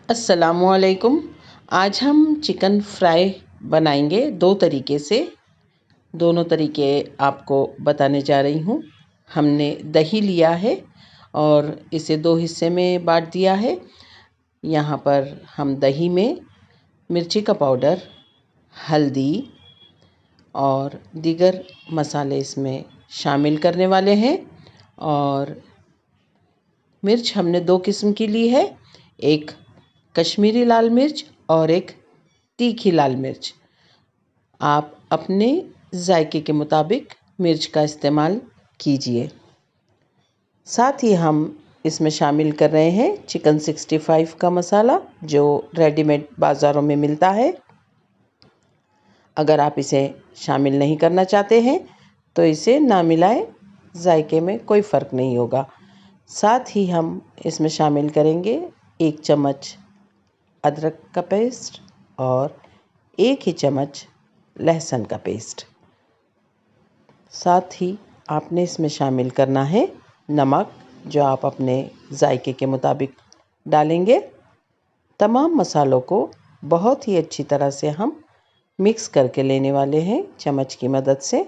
अस्सलामुअलैकुम। आज हम चिकन फ्राई बनाएंगे दो तरीके से। दोनों तरीके आपको बताने जा रही हूँ। हमने दही लिया है और इसे दो हिस्से में बांट दिया है। यहाँ पर हम दही में मिर्ची का पाउडर, हल्दी और दीगर मसाले इसमें शामिल करने वाले हैं। और मिर्च हमने दो किस्म की ली है, एक कश्मीरी लाल मिर्च और एक तीखी लाल मिर्च। आप अपने जायके के मुताबिक मिर्च का इस्तेमाल कीजिए। साथ ही हम इसमें शामिल कर रहे हैं चिकन 65 का मसाला, जो रेडीमेड बाज़ारों में मिलता है। अगर आप इसे शामिल नहीं करना चाहते हैं तो इसे ना मिलाएं, जायके में कोई फ़र्क नहीं होगा। साथ ही हम इसमें शामिल करेंगे 1 चम्मच अदरक का पेस्ट और 1 ही चम्मच लहसुन का पेस्ट। साथ ही आपने इसमें शामिल करना है नमक, जो आप अपने जायके के मुताबिक डालेंगे। तमाम मसालों को बहुत ही अच्छी तरह से हम मिक्स करके लेने वाले हैं चम्मच की मदद से,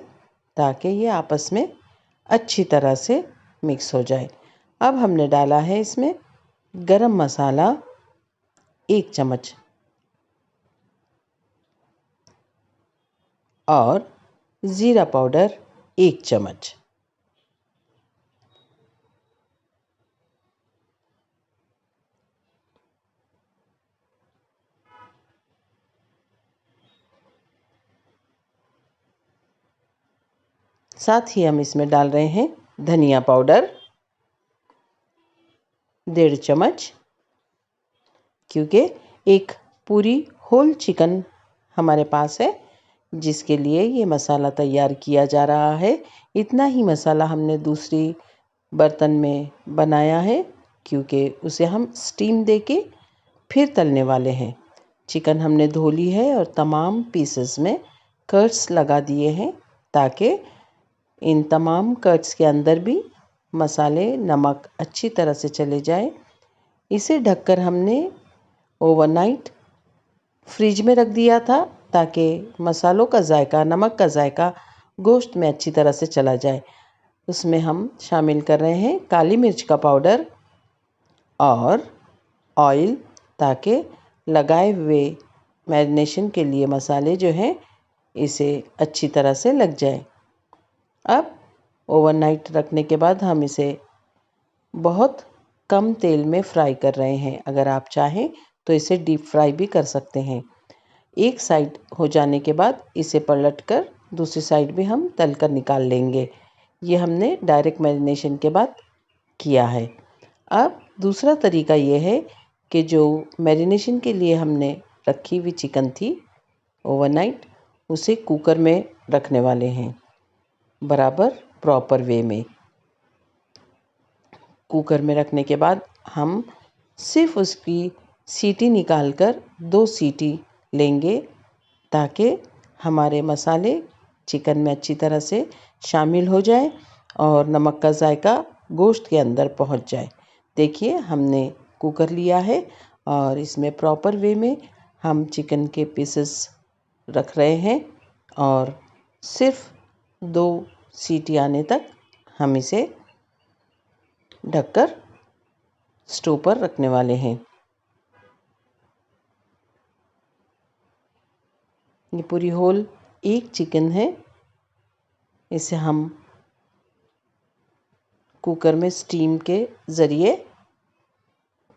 ताकि ये आपस में अच्छी तरह से मिक्स हो जाए। अब हमने डाला है इसमें गरम मसाला 1 चम्मच और ज़ीरा पाउडर 1 चम्मच। साथ ही हम इसमें डाल रहे हैं धनिया पाउडर 1.5 चम्मच, क्योंकि एक पूरी होल चिकन हमारे पास है जिसके लिए ये मसाला तैयार किया जा रहा है। इतना ही मसाला हमने दूसरी बर्तन में बनाया है, क्योंकि उसे हम स्टीम देके फिर तलने वाले हैं। चिकन हमने धो ली है और तमाम पीसेस में कट्स लगा दिए हैं, ताकि इन तमाम कट्स के अंदर भी मसाले, नमक अच्छी तरह से चले जाए। इसे ढककर हमने ओवरनाइट फ्रिज में रख दिया था, ताकि मसालों का जायका, नमक का जायका गोश्त में अच्छी तरह से चला जाए। उसमें हम शामिल कर रहे हैं काली मिर्च का पाउडर और ऑयल, ताकि लगाए हुए मैरिनेशन के लिए मसाले जो हैं इसे अच्छी तरह से लग जाए। अब ओवरनाइट रखने के बाद हम इसे बहुत कम तेल में फ्राई कर रहे हैं। अगर आप चाहें तो इसे डीप फ्राई भी कर सकते हैं। एक साइड हो जाने के बाद इसे पलटकर दूसरी साइड भी हम तल कर निकाल लेंगे। ये हमने डायरेक्ट मैरिनेशन के बाद किया है। अब दूसरा तरीका ये है कि जो मैरिनेशन के लिए हमने रखी हुई चिकन थी ओवरनाइट, उसे कुकर में रखने वाले हैं बराबर प्रॉपर वे में। कुकर में रखने के बाद हम सिर्फ उसकी सीटी निकाल कर 2 सीटी लेंगे, ताकि हमारे मसाले चिकन में अच्छी तरह से शामिल हो जाए और नमक का जायका गोश्त के अंदर पहुंच जाए। देखिए, हमने कुकर लिया है और इसमें प्रॉपर वे में हम चिकन के पीसेस रख रहे हैं और सिर्फ 2 सीटी आने तक हम इसे ढककर स्टोव पर रखने वाले हैं। ये पूरी होल एक चिकन है। इसे हम कुकर में स्टीम के ज़रिए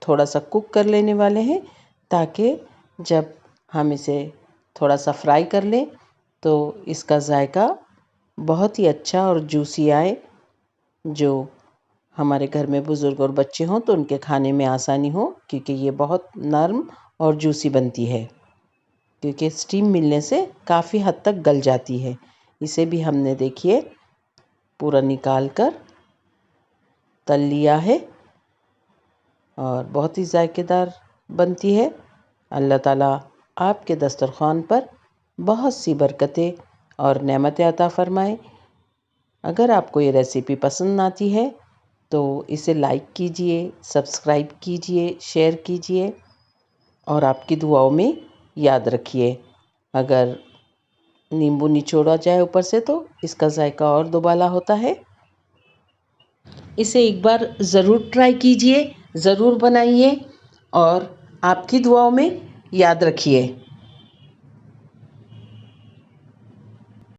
थोड़ा सा कुक कर लेने वाले हैं, ताकि जब हम इसे थोड़ा सा फ्राई कर लें तो इसका जायका बहुत ही अच्छा और जूसी आए। जो हमारे घर में बुज़ुर्ग और बच्चे हों तो उनके खाने में आसानी हो, क्योंकि ये बहुत नरम और जूसी बनती है, क्योंकि स्टीम मिलने से काफ़ी हद तक गल जाती है। इसे भी हमने देखिए पूरा निकाल कर तल लिया है और बहुत ही जायकेदार बनती है। अल्लाह ताला आपके दस्तरख़्वान पर बहुत सी बरकतें और नेमतें अता फ़रमाए। अगर आपको ये रेसिपी पसंद आती है तो इसे लाइक कीजिए, सब्सक्राइब कीजिए, शेयर कीजिए। और आपकी दुआओं में याद रखिए। अगर नींबू निचोड़ा जाए ऊपर से तो इसका जायका और दुबाला होता है। इसे एक बार ज़रूर ट्राई कीजिए, ज़रूर बनाइए और आपकी दुआओं में याद रखिए।